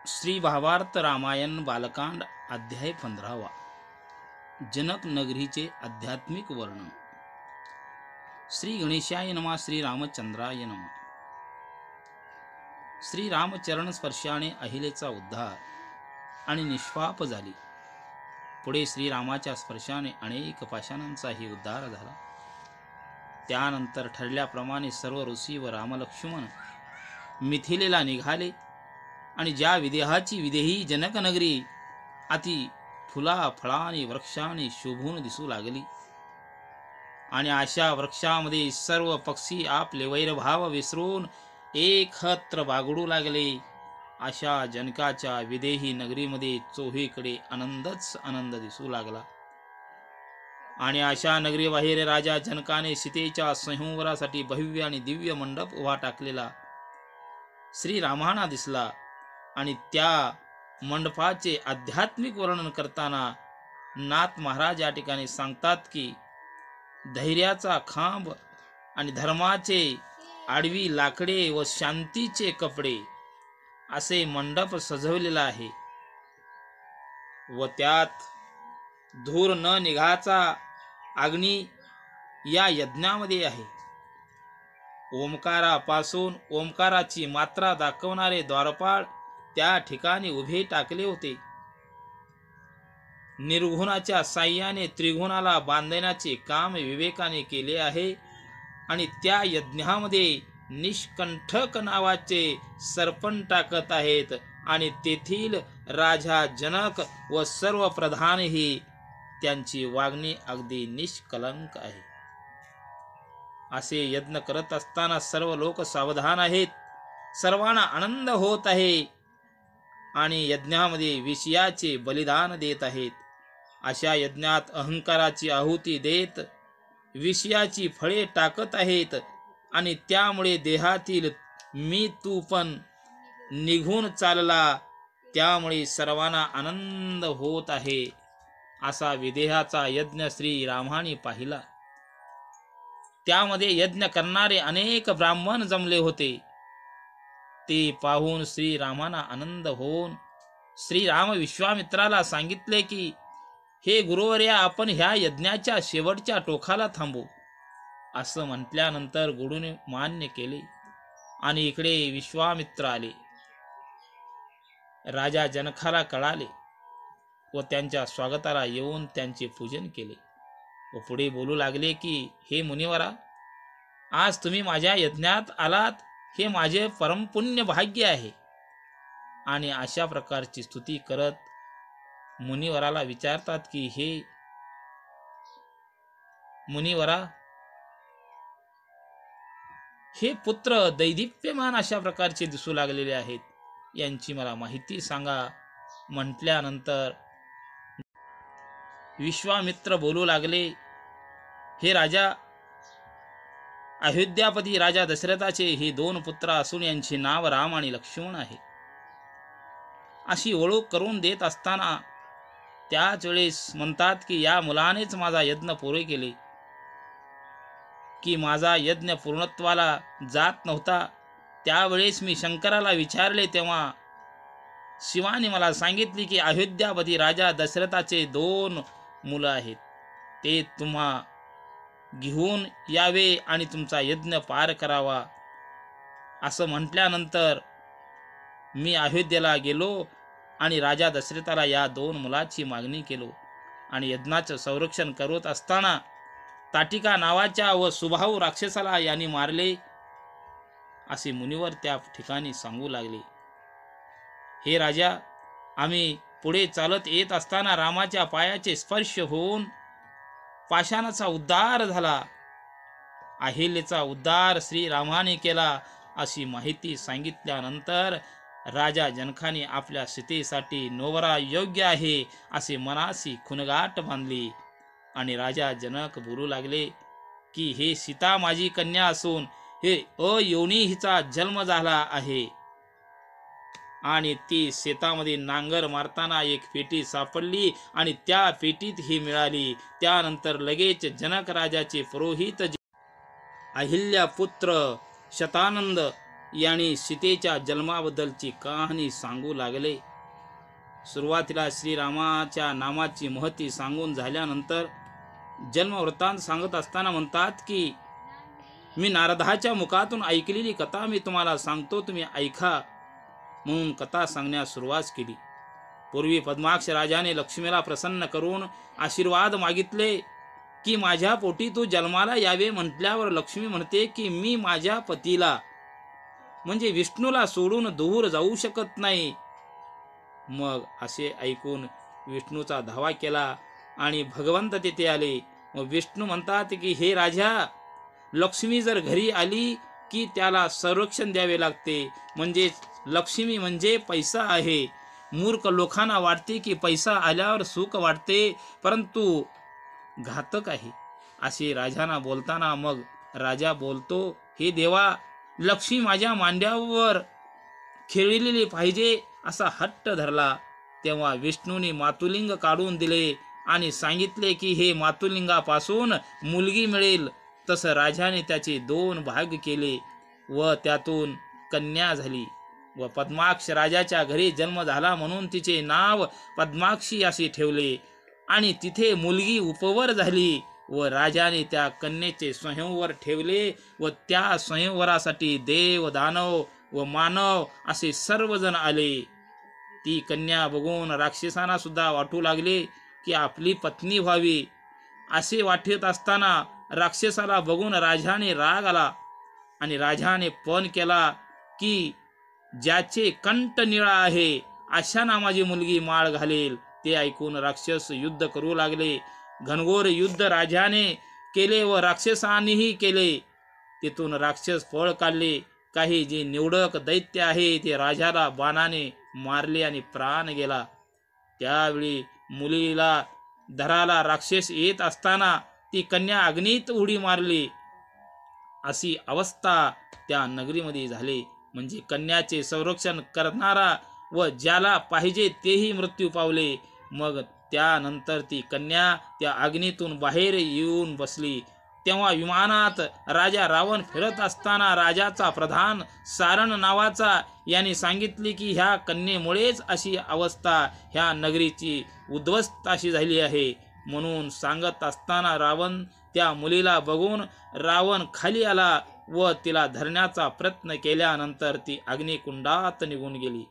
श्री भावार्थ रामायण बालकांड अध्याय 15वा जनक नगरीचे आध्यात्मिक वर्णन। श्री गणेशाय नमः। श्री रामचंद्राय नमः। श्री रामचरण स्पर्शाने अहिलेचा उद्धार आणि निष्पाप झाली। पुढे श्रीरामाच्या स्पर्शाने अनेक पाषाणांचाही उद्धार झाला। त्यानंतर ठरल्याप्रमाणे सर्व ऋषी व रामलक्ष्मण मिथिलेला निघाले आणि ज्या विदेहाची विदेही जनकनगरी अति फुला फळांनी वृक्षांनी शोभून दिसू लागली आणि अशा वृक्षामध्ये सर्व पक्षी आपले वैरभाव विसरून एकत्र बागडू लागले। अशा जनकाच्या विदेही नगरीमध्ये चोहीकडे आनंदच आनंद दिसू लागला आणि अशा नगरीबाहेर राजा जनकाने सीतेच्या संहारासाठी भव्य आणि दिव्य मंडप उभा टाकलेला श्रीरामांना दिसला आणि त्या मंडपाचे आध्यात्मिक वर्णन करताना नाथ महाराज या ठिकाणी सांगतात की धैर्याचा खांब आणि धर्माचे आडवी लाकडे व शांतीचे कपडे असे मंडप सजवलेला आहे व त्यात धूर न निघाचा अग्नी या यज्ञामध्ये आहे। ओंकारापासून ओंकाराची मात्रा दाखवणारे द्वारपाळ त्या ठिकाणी उभे टाकले होते। निर्गुणाच्या साह्याने त्रिगुणाला बांधण्याचे काम विवेकाने केले आहे आणि त्या यज्ञामध्ये निष्कंठक नावाचे सरपण टाकत आहेत आणि तेथील राजा जनक व सर्व प्रधानही त्यांची वागणी अगदी निष्कलंक आहे। असे यज्ञ करत असताना सर्व लोक सावधान आहेत, सर्वांना आनंद होत आहे आणि यज्ञामध्ये विषयाचे बलिदान देत आहेत। अशा यज्ञात अहंकाराची आहुती देत विषयाची फळे टाकत आहेत आणि त्यामुळे देहातील मी तू पण निघून चालला, त्यामुळे सर्वांना आनंद होत आहे। असा विदेहाचा यज्ञ श्री रामाने पाहिला। त्यामध्ये यज्ञ करणारे अनेक ब्राह्मण जमले होते। ते पाहून श्रीरामांना आनंद होऊन श्रीराम विश्वामित्राला सांगितले की हे गुरुवर्या, आपण ह्या यज्ञाच्या शेवटच्या टोकाला थांबू। असं म्हटल्यानंतर गुरुने मान्य केले आणि इकडे विश्वामित्र आले। राजा जनकाला कळाले व त्यांच्या स्वागताला येऊन त्यांचे पूजन केले व पुढे बोलू लागले की हे मुनिवरा, आज तुम्ही माझ्या यज्ञात आलात हे माझे परमपुण्य भाग्य आहे। आणि अशा प्रकारची स्तुती करत मुनिवराला विचारतात की हे मुनिवरा, हे पुत्र दैदिप्यमान अशा प्रकारचे दिसू लागलेले आहेत, यांची मला माहिती सांगा। म्हटल्यानंतर विश्वामित्र बोलू लागले, हे राजा, अयोध्यापती राजा दशरथाचे हे 2 पुत्र असून यांचे नाव राम आणि लक्ष्मण आहे। अशी ओळख करून देत असताना त्याच वेळेस म्हणतात की या मुलानेच माझा यज्ञ पुरे केले, की माझा यज्ञ पूर्णत्वाला जात नव्हता त्यावेळेस मी शंकराला विचारले तेव्हा शिवाने मला सांगितले की अयोध्यापती राजा दशरथाचे 2 मुलं आहेत, ते तुम्हा घेऊन यावे आणि तुमचा यज्ञ पार करावा। असं म्हटल्यानंतर मी अयोध्येला गेलो आणि राजा दशरथाला या 2 मुलाची मागणी केलो आणि यज्ञाचं संरक्षण करत असताना ताटिका नावाच्या व सुभाऊ राक्षसाला यांनी मारले, असे मुनिवर त्या ठिकाणी सांगू लागले। हे राजा, आम्ही पुढे चालत येत असताना रामाच्या पायाचे स्पर्श होऊन पाषाणाचा उद्धार झाला। अहिल्याचा उद्धार श्रीरामाने केला अशी माहिती सांगितल्यानंतर राजा जनकाने आपल्या सीतेसाठी नवरा योग्य आहे असे मनासी खुणगाठ बांधली आणि राजा जनक बोलू लागले की हे सीता माझी कन्या असून हे अयोनी हिचा जन्म झाला आहे आणि ती शेतामध्ये नांगर मारताना एक पेटी सापडली आणि त्या पेटीत ही मिळाली। त्यानंतर लगेच जनक राजाचे पुरोहित अहिल्या पुत्र शतानंद यांनी सीतेच्या जन्माबद्दलची कहाणी सांगू लागले. सुरुवातीला श्रीरामाच्या नामाची महती सांगून झाल्यानंतर जन्मवृत्तांत सांगत असताना म्हणतात की मी नारदाच्या मुखातून ऐकलेली कथा मी तुम्हाला सांगतो, तुम्ही ऐका म्हणून कथा सांगण्यास सुरुवात केली. पूर्वी पद्माक्ष राजाने लक्ष्मीला प्रसन्न करून आशीर्वाद मागितले की माझ्या पोटी तू जन्माला यावे. म्हटल्यावर लक्ष्मी म्हणते की मी माझ्या पतीला म्हणजे विष्णूला सोडून दूर जाऊ शकत नाही. मग असे ऐकून विष्णूचा धावा केला आणि भगवंत तिथे आले. मग विष्णू म्हणतात की हे राजा, लक्ष्मी जर घरी आली की त्याला संरक्षण द्यावे लागते. म्हणजे लक्ष्मी म्हणजे पैसा आहे. मूर्ख लोकांना वाटते की पैसा आल्यावर सुख वाटते, परंतु घातक आहे असे राजांना बोलताना मग राजा बोलतो, हे देवा, लक्ष्मी माझ्या मांड्यावर खेळलेली पाहिजे असा हट्ट धरला. तेव्हा विष्णूने मातुलिंग काढून दिले आणि सांगितले की हे मातुलिंगापासून मुलगी मिळेल. तसं राजाने त्याचे 2 भाग केले व त्यातून कन्या झाली व पद्माक्ष राजाच्या घरी जन्म झाला म्हणून तिचे नाव पद्माक्षी असे ठेवले. आणि तिथे मुलगी उपवर झाली व राजाने त्या कन्येचे स्वयंवर ठेवले व त्या स्वयंवरासाठी देव, दानव व मानव असे सर्वजण आले. ती कन्या बघून राक्षसांना सुद्धा वाटू लागले की आपली पत्नी व्हावी. असे वाटत असताना राक्षसाला बघून राजाने राग आला आणि राजाने पण केला की ज्याचे कंठ निळा आहे अशा नामाची मुलगी माळ घालेल. ते ऐकून राक्षस युद्ध करू लागले. घनघोर युद्ध राजाने केले व राक्षसांनीही केले. तिथून राक्षस पळ काढले. काही जे निवडक दैत्य आहे ते राजाला बाणाने मारले आणि प्राण गेला. त्यावेळी मुलीला धराला राक्षस येत असताना ती कन्या अग्नीत उडी मारली. अशी अवस्था त्या नगरीमध्ये झाली. म्हणजे कन्याचे संरक्षण करणारा व ज्याला पाहिजे तेही मृत्यू पावले. मग त्यानंतर ती कन्या त्या अग्नीतून बाहेर येऊन बसली. तेव्हा विमानात राजा रावण फिरत असताना राजाचा प्रधान सारण नावाचा यांनी सांगितले की ह्या कन्येमुळेच अशी अवस्था ह्या नगरीची उद्ध्वस्त अशी झाली आहे. म्हणून सांगत असताना रावण त्या मुलीला बघून रावण खाली आला व तिला धरण्याचा प्रयत्न केल्यानंतर ती अग्निकुंडात निघून गेली.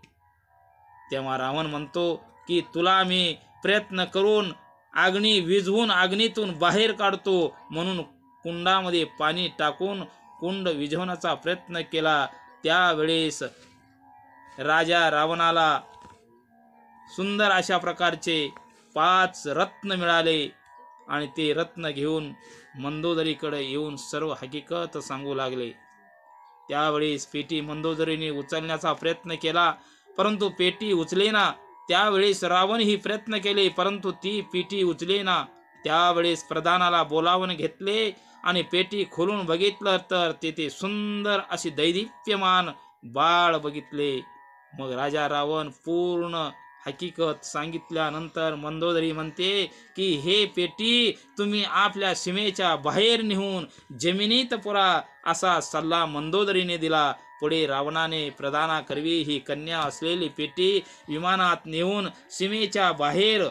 तेव्हा रावण म्हणतो की तुला मी प्रयत्न करून अग्नी विझवून अग्नीतून बाहेर काढतो. म्हणून कुंडामध्ये पाणी टाकून कुंड विझवण्याचा प्रयत्न केला. त्यावेळेस राजा रावणाला सुंदर अशा प्रकारचे 5 रत्न मिळाले आणि ते रत्न घेऊन मंदोदरीकडे येऊन सर्व हकीकत सांगू लागले. त्यावेळेस पेटी मंदोदरीने उचलण्याचा प्रयत्न केला, परंतु पेटी उचलेना. त्यावेळेस रावण ही प्रयत्न केले, परंतु ती पेटी उचलेना. त्यावेळेस प्रधानाला बोलावून घेतले आणि पेटी खोलून बघितलं तर तेथे सुंदर अशी दैदिप्यमान बाळ बघितले. मग राजा रावण पूर्ण हकीकत सांगितल्यानंतर मंदोदरी म्हणते की हे पेटी तुम्ही आपल्या सीमेच्या बाहेर नेऊन जमिनीत पुरा असा सल्ला मंदोदरीने दिला. पुढे रावणाने प्रधानाकरवी ही कन्या असलेली पेटी विमानात नेऊन सीमेच्या बाहेर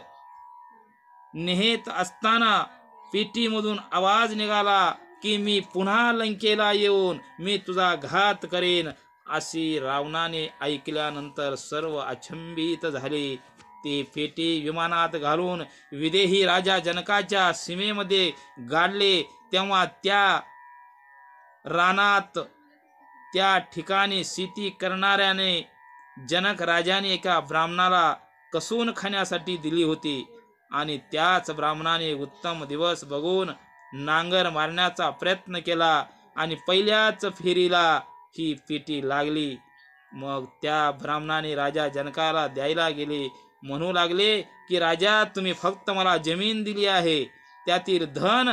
नेत असताना पेटीमधून आवाज निघाला की मी पुन्हा लंकेला येऊन मी तुझा घात करेन. अशी रावणाने ऐकल्यानंतर सर्व अचंबित झाले. ते पेटी विमानात घालून विदेही राजा जनकाच्या सीमेमध्ये गाडले. तेव्हा त्या रानात त्या ठिकाणी शेती करणाऱ्याने जनक राजाने एका ब्राह्मणाला कसून खाण्यासाठी दिली होती आणि त्याच ब्राह्मणाने उत्तम दिवस बघून नांगर मारण्याचा प्रयत्न केला आणि पहिल्याच फेरीला ही पेटी लागली. मग त्या ब्राह्मणाने राजा जनकाला द्यायला गेले. म्हणू लागले की राजा तुम्ही फक्त मला जमीन दिली आहे, त्यातील धन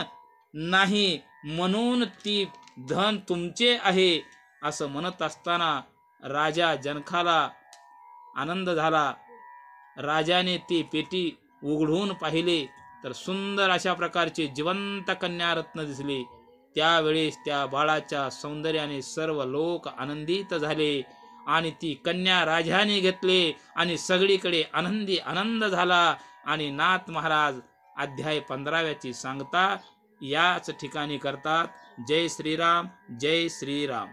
नाही, म्हणून ती धन तुमचे आहे. असं म्हणत असताना राजा जनकाला आनंद झाला. राजाने ती पेटी उघडून पाहिले तर सुंदर अशा प्रकारचे जिवंत कन्या रत्न दिसले. त्यावेळेस त्या बाळाच्या सौंदर्याने सर्व लोक आनंदित झाले आणि ती कन्या राजाने घेतले आणि सगळीकडे आनंद झाला. आणि नाथ महाराज अध्याय 15व्याची सांगता याच ठिकाणी करतात. जय श्रीराम, जय श्रीराम.